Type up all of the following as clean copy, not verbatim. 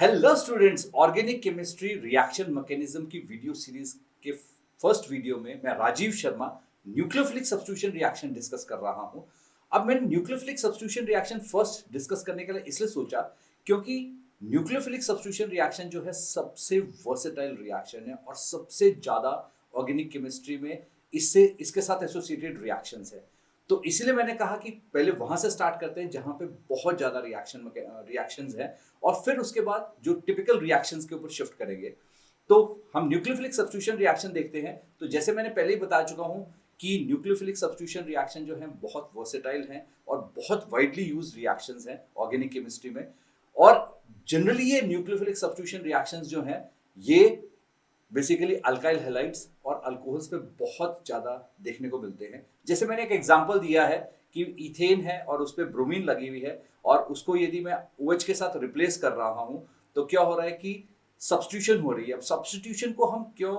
Hello students, organic chemistry reaction mechanism की video series के first video में मैं Rajiv Sharma nucleophilic substitution reaction discuss कर रहा हूं। अब मैंने nucleophilic substitution reaction first discuss करने के लिए इसलिए सोचा क्योंकि न्यूक्लियोफिलिक सब्स्टिट्यूशन रिएक्शन जो है सबसे वर्सेटाइल रिएक्शन है और सबसे ज्यादा ऑर्गेनिक केमिस्ट्री में इससे इसके साथ एसोसिएटेड रिएक्शंस है। तो इसलिए मैंने कहा कि पहले वहां से स्टार्ट करते हैं जहां पे बहुत ज्यादा रिएक्शंस हैं और फिर उसके बाद जो टिपिकल रिएक्शंस के ऊपर शिफ्ट करेंगे। तो हम न्यूक्लियोफिलिक सब्स्टिट्यूशन रिएक्शन देखते हैं। तो जैसे मैंने पहले ही बता चुका हूं कि न्यूक्लियोफिलिक सब्स्टिट्यूशन रिएक्शन जो है बहुत वर्सेटाइल हैं और बहुत वाइडली यूज्ड रिएक्शंस हैं ऑर्गेनिक केमिस्ट्री में। और जनरली ये न्यूक्लियोफिलिक सब्स्टिट्यूशन रिएक्शंस जो हैं ये बेसिकली अल्काइल हैलाइड्स और अल्कोहल्स पे बहुत ज्यादा देखने को मिलते हैं। जैसे मैंने एक एग्जांपल दिया है कि इथेन है और उस पर ब्रोमीन लगी हुई है और उसको यदि मैं OH के साथ रिप्लेस कर रहा हूं तो क्या हो रहा है कि सब्स्टिट्यूशन हो रही है। अब सब्स्टिट्यूशन को हम क्यों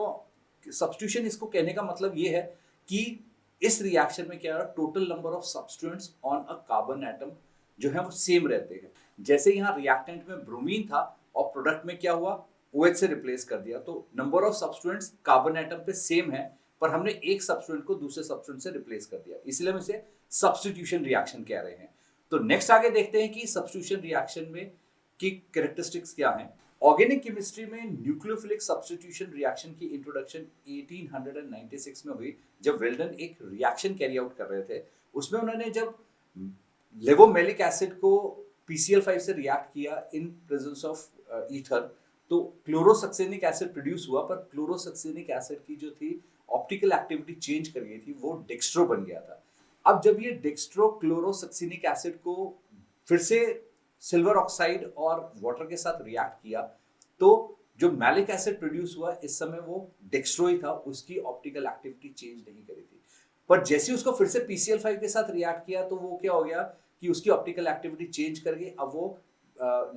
सब्स्टिट्यूशन इसको कहने का मतलब ये है कि इस रिएक्शन में क्या है, total number of substituents on a carbon atom जो है वो सेम रहते हैं। जैसे यहाँ रिएक्टेंट में ब्रोमीन था और प्रोडक्ट में क्या हुआ, OH से रिप्लेस कर दिया, तो number of substituents carbon atom पे सेम है पर हमने एक सब्स्टिट्यूएंट को दूसरे सब्स्टिट्यूएंट से रिप्लेस कर दिया, इसलिए हम इसे सब्स्टिट्यूशन रिएक्शन कह रहे हैं। तो नेक्स्ट आगे देखते हैं कि सब्स्टिट्यूशन रिएक्शन में की कैरेक्टरिस्टिक्स क्या हैं। ऑर्गेनिक केमिस्ट्री में न्यूक्लियोफिलिक सब्स्टिट्यूशन रिएक्शन की इंट्रोडक्शन 1896 में हुई जब वेल्डन एक रिएक्शन कैरी आउट कर रहे थे। उसमें उन्होंने जब लेवोमेलिक एसिड को PCl5 से रिएक्ट किया इन प्रेजेंस ऑफ ईथर तो क्लोरोसक्सेनिक एसिड प्रोड्यूस हुआ, पर क्लोरोसक्सेनिक एसिड की जो थी ऑप्टिकल एक्टिविटी चेंज कर गई थी, वो डेक्स्ट्रो बन गया था। अब जब ये डेक्स्ट्रो क्लोरोसक्सेनिक एसिड को फिर से सिल्वर ऑक्साइड और वाटर के साथ रिएक्ट किया तो जो मैलिक एसिड प्रोड्यूस हुआ इस समय वो डेक्स्ट्रो ही था, उसकी ऑप्टिकल एक्टिविटी चेंज नहीं करी थी। पर जैसे उसको फिर से PCl5 के साथ रिएक्ट किया तो वो क्या हो गया कि उसकी ऑप्टिकल एक्टिविटी चेंज कर गई, अब वो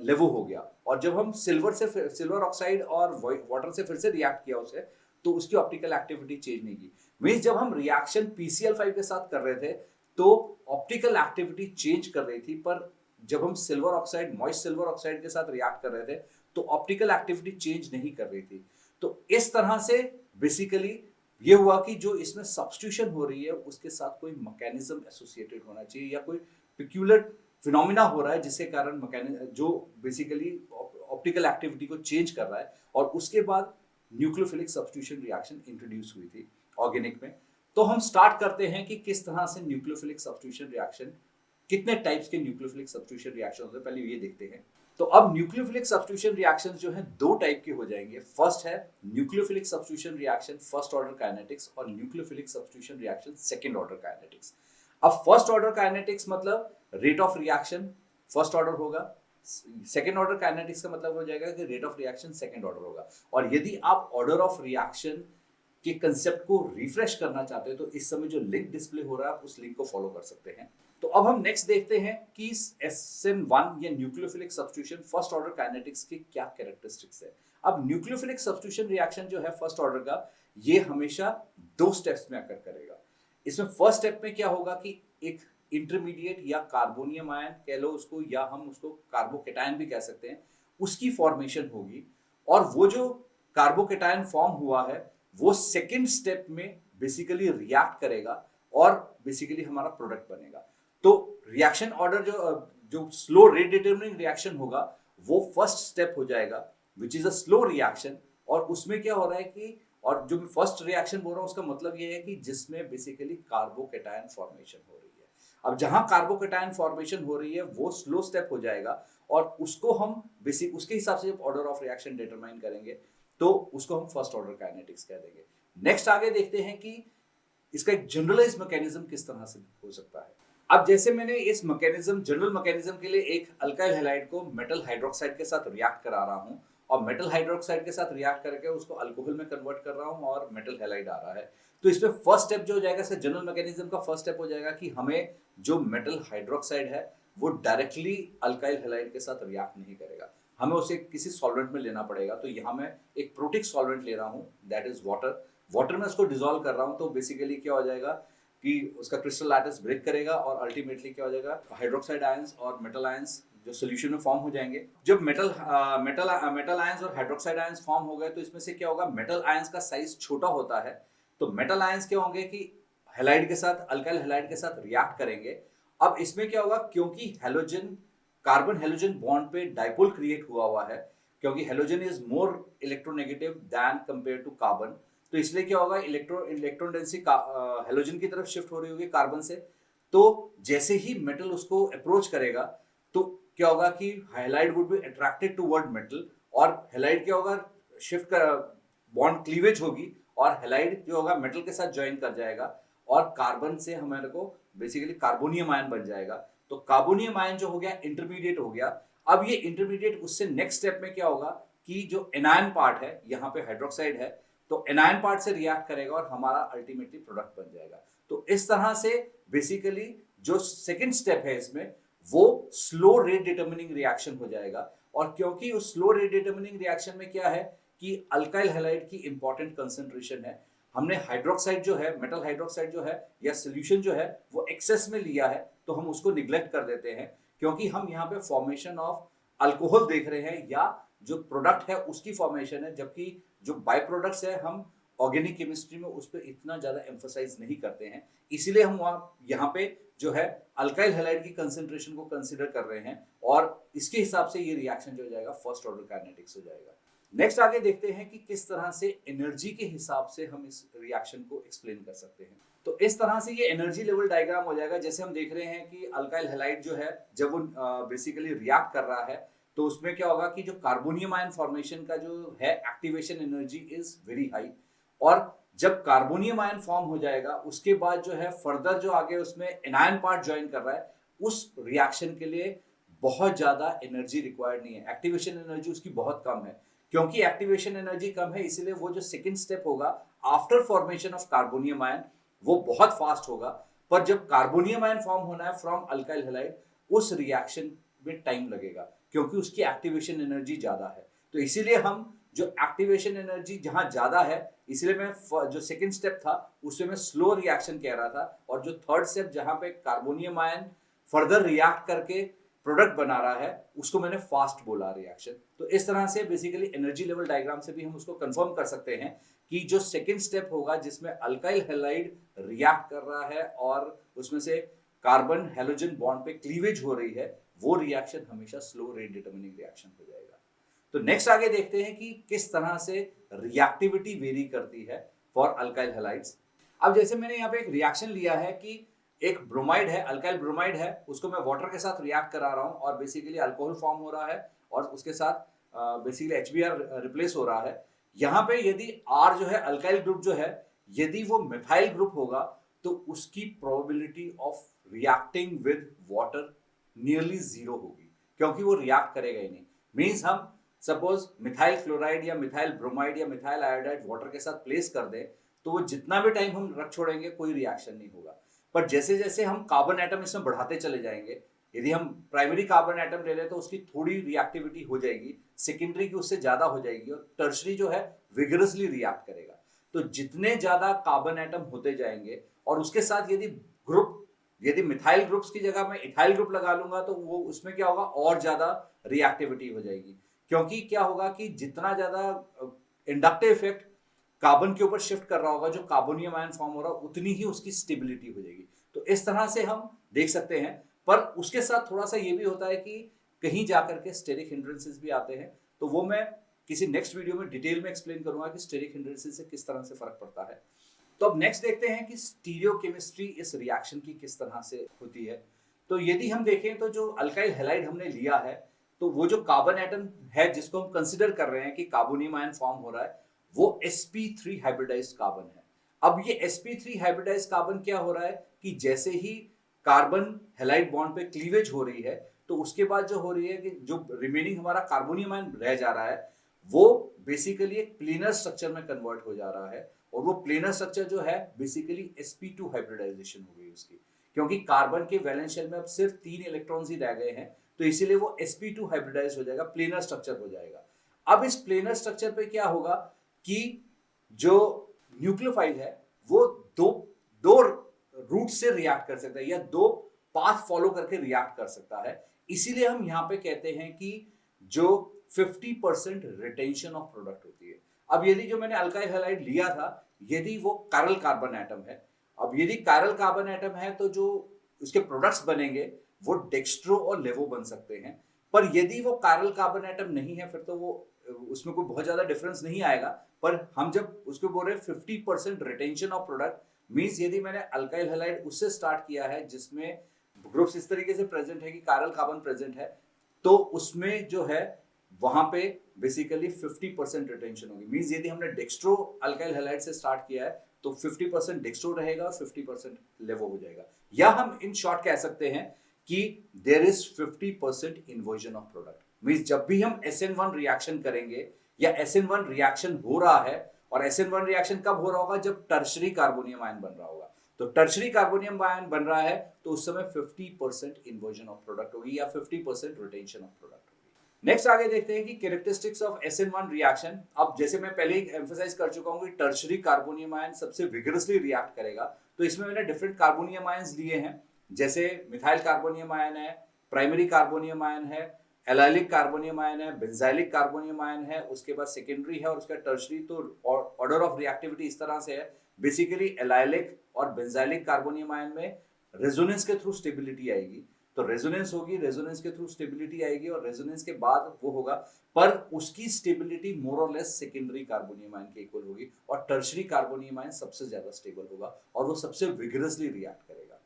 लेवो हो गया। और जब हम सिल्वर ऑक्साइड और वाटर से फिर से रिएक्ट किया उसे तो उसकी ऑप्टिकल एक्टिविटी चेंज नहीं की। मींस जब हम रिएक्शन PCl5 के साथ कर रहे थे तो ऑप्टिकल एक्टिविटी चेंज कर रही थी, पर जब हम silver oxide moist silver oxide के साथ रिएक्ट कर रहे थे तो ऑप्टिकल एक्टिविटी चेंज नहीं कर रही थी। तो इस तरह से बेसिकली ये हुआ कि जो इसमें सब्स्टिट्यूशन हो रही है उसके साथ कोई मैकेनिज्म एसोसिएटेड होना चाहिए या कोई पिक्यूलर फिनोमिना हो रहा है जिसके कारण जो बेसिकली ऑप्टिकल एक्टिविटी को चेंज कर रहा है। और उसके बाद न्यूक्लियोफिलिक सब्स्टिट्यूशन रिएक्शन इंट्रोड्यूस हुई थी ऑर्गेनिक में। तो हम स्टार्ट करते हैं कि किस तरह से न्यूक्लियोफिलिक सब्स्टिट्यूशन रिएक्शन, कितने टाइप्स के न्यूक्लियोफिलिक सब्स्टिट्यूशन रिएक्शन होते हैं पहले ये देखते हैं। तो अब न्यूक्लियोफिलिक सब्स्टिट्यूशन रिएक्शंस जो हैं दो टाइप के हो जाएंगे। फर्स्ट है nucleophilic substitution reaction first order kinetics और nucleophilic substitution reaction second order kinetics. अब फर्स्ट ऑर्डर काइनेटिक्स मतलब rate of reaction first order होगा, सेकेंड ऑर्डर काइनेटिक्स का मतलब हो जाएगा कि rate of reaction second order होगा। और यदि आप ऑर्डर ऑफ रिएक्शन के कंसेप्ट को रिफ्रेश करना चाहते हैं तो इस समय जो लिंक डिस्प्ले हो रहा है आप उस लिंक को फॉलो कर सकते हैं। तो अब हम नेक्स्ट देखते हैं कि SN1 या nucleophilic substitution first order kinetics के क्या कैरेक्टरिस्टिक्स है। अब न्यूक्लियोफिलिक सब्स्टिट्यूशन रिएक्शन जो है फर्स्ट ऑर्डर का, ये हमेशा दो स्टेप्स में अकर करेगा। इसमें फर्स्ट स्टेप में क्या होगा कि एक इंटरमीडिएट या कार्बोनियम आयन कह लो उसको, या हम उसको कार्बोकेटायन भी कह सकते हैं, उसकी फॉर्मेशन होगी। और वो जो कार्बोकेटायन फॉर्म हुआ है वो सेकेंड स्टेप में बेसिकली रिएक्ट करेगा और बेसिकली हमारा प्रोडक्ट बनेगा। तो रिएक्शन ऑर्डर जो स्लो रेट डिटरमिनिंग रिएक्शन होगा वो फर्स्ट स्टेप हो जाएगा which is a slow reaction. और उसमें क्या हो रहा है कि, और जो मैं फर्स्ट रिएक्शन बोल रहा हूं उसका मतलब ये है कि जिसमें बेसिकली कार्बोकेटायन फॉर्मेशन हो रही है। अब जहां कार्बोकेटायन फॉर्मेशन हो रही है वो स्लो स्टेप हो जाएगा और उसको हम बेसिक उसके हिसाब से जब ऑर्डर ऑफ रिएक्शन डिटरमाइन करेंगे तो उसको हम फर्स्ट ऑर्डर काइनेटिक्स कह देंगे। नेक्स्ट आगे देखते हैं कि इसका एक जनरलाइज मैकेनिज्म किस तरह से हो सकता है। अब जैसे मैंने इस मैकेनिज्म जनरल मैकेनिज्म के लिए एक अल्काइल हैलाइड को मेटल हाइड्रोक्साइड के साथ रिएक्ट करा रहा हूं और मेटल हाइड्रोक्साइड के साथ रिएक्ट करके उसको अल्कोहल में कन्वर्ट कर रहा हूं और मेटल हैलाइड आ रहा है। तो इसमें फर्स्ट स्टेप जो हो जाएगा, जनरल मैकेनिज्म का फर्स्ट स्टेप हो जाएगा कि हमें जो मेटल हाइड्रोक्साइड है वो डायरेक्टली अल्काइल हैलाइड के साथ रिएक्ट नहीं करेगा, हमें उसे किसी सॉल्वेंट में लेना पड़ेगा। तो यहाँ मैं एक प्रोटिक सॉल्वेंट ले रहा हूँ, दैट इज वाटर। वाटर में उसको डिसॉल्व कर रहा हूँ तो बेसिकली क्या हो जाएगा, कि उसका क्रिस्टल लैटिस ब्रेक करेगा और अल्टीमेटली क्या हो जाएगा, हाइड्रोक्साइड आयंस और मेटल आयंस जो सोल्यूशन में फॉर्म हो जाएंगे। जब मेटल आयंस और हाइड्रोक्साइड आयंस फॉर्म हो गए तो इसमें से क्या होगा, मेटल आयंस का साइज छोटा होता है, तो मेटल आयंस क्या होंगे कि हैलाइड के साथ, अल्काइल हैलाइड के साथ रिएक्ट करेंगे। अब इसमें क्या होगा, क्योंकि हेलोजन कार्बन हेलोजन बॉन्ड पे डाइपोल क्रिएट हुआ है, क्योंकि halogen is more electronegative than compare to carbon, तो इसलिए क्या होगा, इलेक्ट्रॉन डेंसिटी हेलोजन की तरफ शिफ्ट हो रही होगी कार्बन से। तो जैसे ही मेटल उसको अप्रोच करेगा तो क्या होगा कि halide would be attracted toward metal, और हैलाइड क्या होगा, शिफ्ट कर बॉन्ड क्लीवेज होगी और हैलाइड जो होगा मेटल के साथ ज्वाइन कर जाएगा और कार्बन से हमारे को बेसिकली कार्बोनियम आयन बन जाएगा। तो कार्बोनियम आयन जो हो गया इंटरमीडिएट हो गया। अब ये इंटरमीडिएट उससे नेक्स्ट स्टेप में क्या होगा कि जो एनायन पार्ट है, यहाँ पे हाइड्रोक्साइड है, तो एनायन पार्ट से रिएक्ट करेगा और हमारा अल्टीमेटली प्रोडक्ट बन जाएगा। तो इस तरह से बेसिकली जो सेकंड स्टेप है इसमें वो स्लो रेट डिटर्मिनिंग रिएक्शन हो जाएगा। और क्योंकि उस स्लो रेट डिटर्मिनिंग रिएक्शन में क्या है कि अल्काइल हैलाइड की इंपॉर्टेंट कंसंट्रेशन है, हमने हाइड्रोक्साइड जो है, मेटल हाइड्रोक्साइड जो है या सोल्यूशन जो है वो एक्सेस में लिया है, तो हम उसको निग्लेक्ट कर देते हैं, क्योंकि हम यहाँ पे फॉर्मेशन ऑफ अल्कोहल देख रहे हैं या जो प्रोडक्ट है उसकी फॉर्मेशन है, जबकि जो बाय प्रोडक्ट्स है हम ऑर्गेनिक केमिस्ट्री में उस पर इतना ज्यादा एम्फोसाइज नहीं करते हैं। इसीलिए हम वहाँ यहाँ पे जो है अल्काइल हैलाइड की कंसंट्रेशन को कंसीडर कर रहे हैं और इसके हिसाब से ये रिएक्शन जो हो जाएगा फर्स्ट ऑर्डर काइनेटिक्स हो जाएगा। नेक्स्ट आगे देखते हैं कि किस तरह से एनर्जी के हिसाब से हम इस रिएक्शन को एक्सप्लेन कर सकते हैं। तो इस तरह से ये एनर्जी लेवल डायग्राम हो जाएगा। जैसे हम देख रहे हैं कि अल्काइल हैलाइड जो है जब वो बेसिकली रिएक्ट कर रहा है तो उसमें क्या होगा कि जो कार्बोनियम आयन फॉर्मेशन का जो है activation energy is very high, और जब कार्बोनियम आयन फॉर्म हो जाएगा उसके बाद जो है फर्दर जो आगे उसमें एनायन पार्ट ज्वाइन कर रहा है उस रिएक्शन के लिए बहुत ज्यादा एनर्जी रिक्वायर्ड नहीं है, एक्टिवेशन एनर्जी उसकी बहुत कम है। क्योंकि एक्टिवेशन एनर्जी कम है इसलिए वो जो सेकंड स्टेप होगा after formation of carbonium ion वो बहुत फास्ट होगा। पर जब कार्बोनियम आयन फॉर्म होना है फ्रॉम अल्काइल हैलाइड उस रिएक्शन में टाइम लगेगा, क्योंकि उसकी एक्टिवेशन एनर्जी ज्यादा है। तो इसीलिए हम जो एक्टिवेशन एनर्जी जहां ज्यादा है, इसलिए मैं जो सेकंड स्टेप था उसमें मैं स्लो रिएक्शन कह रहा था, और जो थर्ड स्टेप जहां पे कार्बोनियम आयन फर्दर रिएक्ट करके प्रोडक्ट बना रहा है उसको मैंने फास्ट बोला रिएक्शन। तो इस तरह से बेसिकली एनर्जी लेवल डायग्राम से भी हम उसको कंफर्म कर सकते हैं कि जो सेकंड स्टेप होगा जिसमें अल्काइल हैलाइड रिएक्ट कर रहा है और उसमें से कार्बन हैलोजन बॉन्ड पे क्लीवेज हो रही है, वो रिएक्शन हमेशा स्लो रेट डिटर्मिनिंग रिएक्शन हो जाएगा। तो नेक्स्ट आगे देखते हैं कि किस तरह से रिएक्टिविटी वेरी करती है फॉर अल्काइल हैलाइड्स। अब जैसे मैंने यहाँ पे एक रिएक्शन लिया है कि एक ब्रोमाइड है, अल्काइल ब्रोमाइड है, उसको मैं वाटर के साथ रिएक्ट करा रहा हूँ और बेसिकली अल्कोहल फॉर्म हो रहा है और उसके साथ बेसिकली HBr रिप्लेस हो रहा है। यहाँ पे यदि R जो है अल्काइल ग्रुप जो है, यदि वो मिथाइल ग्रुप होगा तो उसकी probability of reacting with water nearly zero होगी, क्योंकि वो रिएक्ट करेगा ही नहीं। मीन्स हम सपोज मिथाइल क्लोराइड या मिथाइल ब्रोमाइड या मिथाइल आयोडाइड वाटर के साथ प्लेस कर दें तो वो जितना भी टाइम हम रख छोड़ेंगे कोई रिएक्शन नहीं होगा। पर जैसे जैसे हम कार्बन एटम इसमें बढ़ाते चले जाएंगे, यदि हम प्राइमरी कार्बन एटम ले लें तो उसकी थोड़ी रिएक्टिविटी हो जाएगी, सेकेंडरी की उससे ज्यादा हो जाएगी और टर्शरी जो है विगरसली रिएक्ट करेगा। तो जितने ज्यादा कार्बन एटम होते जाएंगे और उसके साथ यदि ग्रुप, यदि मिथाइल ग्रुप्स की जगह मैं इथाइल ग्रुप लगा लूंगा तो वो उसमें क्या होगा और ज्यादा रिएक्टिविटी हो जाएगी। क्योंकि क्या होगा कि जितना ज्यादा इंडक्टिव इफेक्ट कार्बन के ऊपर शिफ्ट कर रहा होगा, जो कार्बोनियम आयन फॉर्म हो रहा है उतनी ही उसकी स्टेबिलिटी हो जाएगी। तो इस तरह से हम देख सकते हैं। पर उसके साथ थोड़ा सा ये भी होता है कि कहीं जाकर के स्टेरिक हिंड्रेंसेस भी आते हैं, तो वो मैं किसी नेक्स्ट वीडियो में डिटेल में एक्सप्लेन करूंगा कि स्टेरिक हिंड्रेंसेस से किस तरह से फर्क पड़ता है। तो अब नेक्स्ट देखते हैं कि स्टीरियोकेमिस्ट्री इस रिएक्शन की किस तरह से होती है। तो यदि हम देखें तो जो अल्काइल हैलाइड हमने लिया है तो वो जो कार्बन एटम है जिसको हम कंसिडर कर रहे हैं कि कार्बोनियम आयन फॉर्म हो रहा है वो sp3 हाइब्रिडाइज्ड कार्बन है। अब ये sp3 हाइब्रिडाइज्ड कार्बन क्या हो रहा है कि जैसे ही कार्बन हैलाइड बॉन्ड पे क्लीवेज हो रही है तो उसके बाद जो हो रही है कि जो रिमेनिंग हमारा कार्बोनियम आयन रह जा रहा है वो बेसिकली एक प्लेनर स्ट्रक्चर में कन्वर्ट हो जा रहा है, और वो प्लेनर स्ट्रक्चर जो है बेसिकली sp2 हाइब्रिडाइजेशन हो गई उसकी, क्योंकि कार्बन के वैलेंस शेल में अब सिर्फ 3 इलेक्ट्रॉन्स ही रह गए हैं, तो इसीलिए वो sp2 हाइब्रिडाइज हो जाएगा, प्लेनर स्ट्रक्चर हो जाएगा। अब इस प्लेनर स्ट्रक्चर पे क्या होगा कि जो न्यूक्लियोफाइल है वो दो दो रूट से रिएक्ट कर सकता है या दो पाथ फॉलो करके रिएक्ट कर सकता है। इसीलिए हम यहाँ पे कहते हैं कि जो 50% रिटेंशन ऑफ प्रोडक्ट होती है। अब यदि जो मैंने अल्काइल हैलाइड लिया था, यदि वो कायरल कार्बन एटम है, अब यदि कायरल कार्बन एटम है तो जो उसके प्रोडक्ट्स बनेंगे वो डेक्स्ट्रो और लेवो बन सकते हैं। पर यदि वो कायरल कार्बन एटम नहीं है फिर तो वो उसमें कोई बहुत ज्यादा डिफरेंस नहीं आएगा। पर हम जब उसको बोल रहे हैं 50% रिटेंशन ऑफ प्रोडक्ट, मींस यदि मैंने अल्काइल हैलाइड उससे स्टार्ट किया है जिसमें ग्रुप्स इस तरीके से प्रेजेंट है कि कायरल कार्बन प्रेजेंट है, तो उसमें जो है वहां पे बेसिकली 50% रिटेंशन होगी। मींस यदि हमने डेक्स्ट्रो अल्काइल हैलाइड से स्टार्ट किया है तो 50% डेक्स्ट्रो रहेगा और 50% लेवो हो जाएगा। या हम इन शॉर्ट कह सकते हैं कि there is 50% inversion of product. Means जब भी हम SN1 रिएक्शन करेंगे या SN1 रिएक्शन हो रहा है, और SN1 रिएक्शन कब हो रहा होगा, जब टर्शरी कार्बोनियम आयन बन रहा होगा। तो टर्शरी कार्बोनियम आयन बन रहा है तो उस समय 50% इन्वर्जन ऑफ प्रोडक्ट होगी या 50% रिटेंशन ऑफ प्रोडक्ट होगी। नेक्स्ट आगे देखते हैं कि कैरेक्टरिस्टिक्स ऑफ SN1 रिएक्शन। अब जैसे मैं पहले ही एम्फसाइज कर चुका हूं कि टर्शरी कार्बोनियम आयन सबसे विगरसली रिएक्ट करेगा, तो इसमें मैंने डिफरेंट कार्बोनियम आयन्स लिए हैं, जैसे मिथाइल कार्बोनियम आयन है, प्राइमरी कार्बोनियम आयन है, एलाइलिक कार्बोनियम आयन है, बेंजाइलिक कार्बोनियम आयन है, उसके बाद सेकेंडरी है और उसका टर्शरी। तो ऑर्डर ऑफ रिएक्टिविटी इस तरह से है, बेसिकली एलाइलिक और बेंजाइलिक कार्बोनियम आयन में रेजोनेंस के थ्रू स्टेबिलिटी आएगी, तो रेजोनेंस होगी, रेजोनेंस के थ्रू स्टेबिलिटी आएगी और रेजोनेंस के बाद वो होगा, पर उसकी स्टेबिलिटी मोर और लेस सेकेंडरी कार्बोनियम आयन के इक्वल होगी और टर्शरी कार्बोनियम आयन सबसे ज्यादा स्टेबल होगा और वो सबसे विगरसली रिएक्ट करेगा।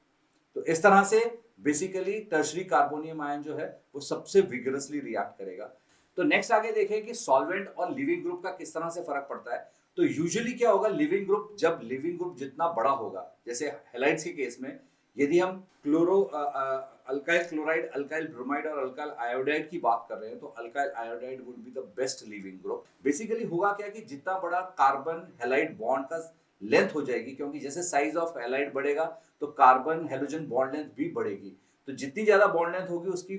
तो इस तरह से बेसिकली टर्शरी कार्बोनियम आयन जो है वो सबसे विगरसली रिएक्ट करेगा। तो नेक्स्ट आगे देखें कि सॉल्वेंट और लिविंग ग्रुप का किस तरह से फर्क पड़ता है। तो यूजुअली क्या होगा, लिविंग ग्रुप, जब लिविंग ग्रुप जितना बड़ा होगा, जैसे हैलाइड्स के केस में यदि हम chloro alkyl chloride, alkyl bromide और अल्काइल आयोडाइड की बात कर रहे हैं, तो alkyl iodide would be the best leaving group. Basically होगा क्या कि जितना बड़ा कार्बन हैलाइड बॉन्ड का लेंथ हो जाएगी, क्योंकि जैसे साइज ऑफ हैलाइड बढ़ेगा तो कार्बन हेलोजन बॉन्ड लेंथ भी बढ़ेगी, तो जितनी ज्यादा बॉन्ड लेंथ होगी उसकी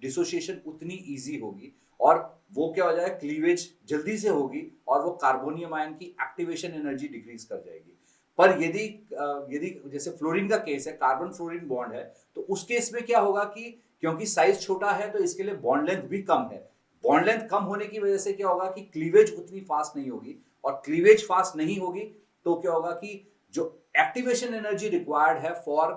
डिसोसिएशन उतनी इजी होगी और वो क्या हो जाएगा, क्लीवेज जल्दी से होगी और वो कार्बोनियम आयन की एक्टिवेशन एनर्जी डिक्रीज कर जाएगी। पर यदि यदि जैसे फ्लोरीन का केस है, कार्बन फ्लोरीन बॉन्ड है, तो उस केस में क्या होगा कि क्योंकि साइज छोटा है तो इसके लिए बॉन्ड लेंथ भी कम है। बॉन्ड लेंथ कम होने की वजह से क्या होगा कि क्लीवेज उतनी फास्ट नहीं होगी, और क्लीवेज फास्ट नहीं होगी तो क्या होगा कि जो एक्टिवेशन एनर्जी रिक्वायर्ड है for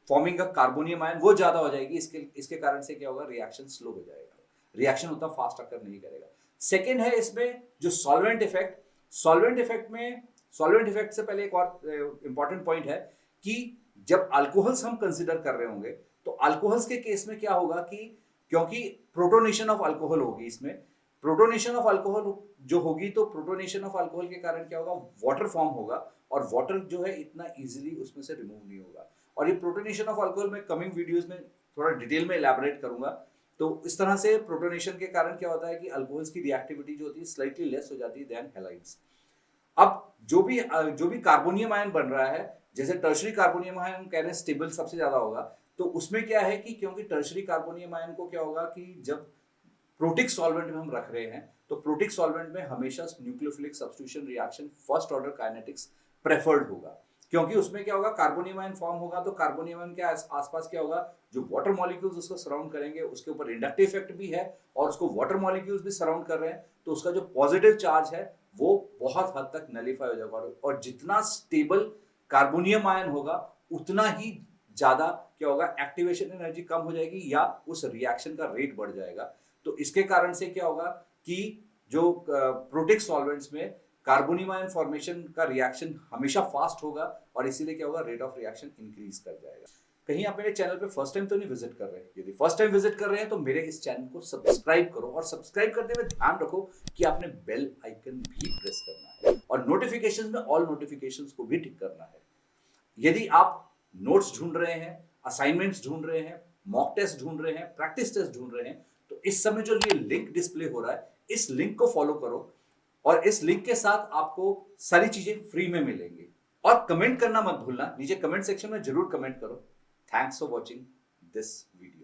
forming a carbonium ion वो ज्यादा हो जाएगी। इसके कारण से क्या होगा, रिएक्शन स्लो हो जाएगा, रिएक्शन उतना फास्ट अकर नहीं करेगा। सेकेंड है इसमें जो सॉल्वेंट इफेक्ट। सॉल्वेंट इफेक्ट से पहले एक और इंपॉर्टेंट पॉइंट है कि जब अल्कोहल्स हम कंसिडर कर रहे होंगे तो अल्कोहल्स के केस में क्या होगा कि क्योंकि प्रोटोनेशन ऑफ अल्कोहल होगी, इसमें प्रोटोनेशन ऑफ अल्कोहल जो होगी, तो प्रोटोनेशन ऑफ अल्कोहल के कारण क्या होगा, वाटर फॉर्म होगा और वाटर जो है इतना इजीली उसमें से रिमूव नहीं होगा। और ये प्रोटोनेशन ऑफ अल्कोहल में कमिंग वीडियोस में थोड़ा डिटेल में इलैबोरेट करूंगा। तो इस तरह से प्रोटोनेशन के कारण क्या होता है कि अल्कोहल्स की रिएक्टिविटी जो होती है स्लाइटली लेस हो जाती है देन हैलाइड्स। अब जो भी कार्बोनियम आयन बन रहा है, जैसे टर्शरी कार्बोनियम आयन हम कह रहे हैं स्टेबल सबसे ज्यादा होगा, तो उसमें क्या है कि क्योंकि टर्शरी कार्बोनियम आयन को क्या होगा कि जब प्रोटिक सॉल्वेंट में हम रख रहे हैं तो प्रोटिक सॉल्वेंट में हमेशा nucleophilic substitution reaction first order kinetics preferred होगा, क्योंकि उसमें क्या होगा, कार्बोनियम आयन फॉर्म होगा, तो कार्बोनियम आयन के आसपास क्या होगा, जो वाटर मॉलिक्यूल्स उसको सराउंड करेंगे, उसके ऊपर इंडक्टिव इफेक्ट भी है और उसको वाटर मॉलिक्यूल्स भी सराउंड कर रहे हैं, तो उसका जो पॉजिटिव चार्ज है वो बहुत हद तक नलिफाई हो जाएगा और जितना स्टेबल कार्बोनियम आयन होगा उतना ही ज्यादा क्या होगा, एक्टिवेशन एनर्जी कम हो जाएगी या उस रिएक्शन का रेट बढ़ जाएगा। तो इसके कारण से क्या होगा कि जो प्रोटिक सॉल्वेंट्स में कार्बोनियम आयन फॉर्मेशन का रिएक्शन हमेशा फास्ट होगा और इसीलिए क्या होगा, रेट ऑफ रिएक्शन इंक्रीज कर जाएगा। कहीं आप मेरे चैनल पे फर्स्ट टाइम तो नहीं विजिट कर रहे हैं? यदि फर्स्ट टाइम विजिट कर रहे हैं तो मेरे इस चैनल को सब्सक्राइब करो और सब्सक्राइब करते हुए ध्यान रखो कि आपने बेल आइकन भी प्रेस करना है और नोटिफिकेशंस में ऑल नोटिफिकेशंस को भी टिक करना है। यदि आप नोट्स ढूंढ रहे हैं, असाइनमेंट्स ढूंढ रहे हैं, मॉक टेस्ट ढूंढ रहे हैं, प्रैक्टिस टेस्ट ढूंढ रहे हैं, तो इस समय जो ये लिंक डिस्प्ले हो रहा है इस लिंक को फॉलो करो और इस लिंक के साथ आपको सारी चीजें फ्री में मिलेंगी। और कमेंट करना मत भूलना, नीचे कमेंट सेक्शन में जरूर कमेंट करो। Thanks for watching this video.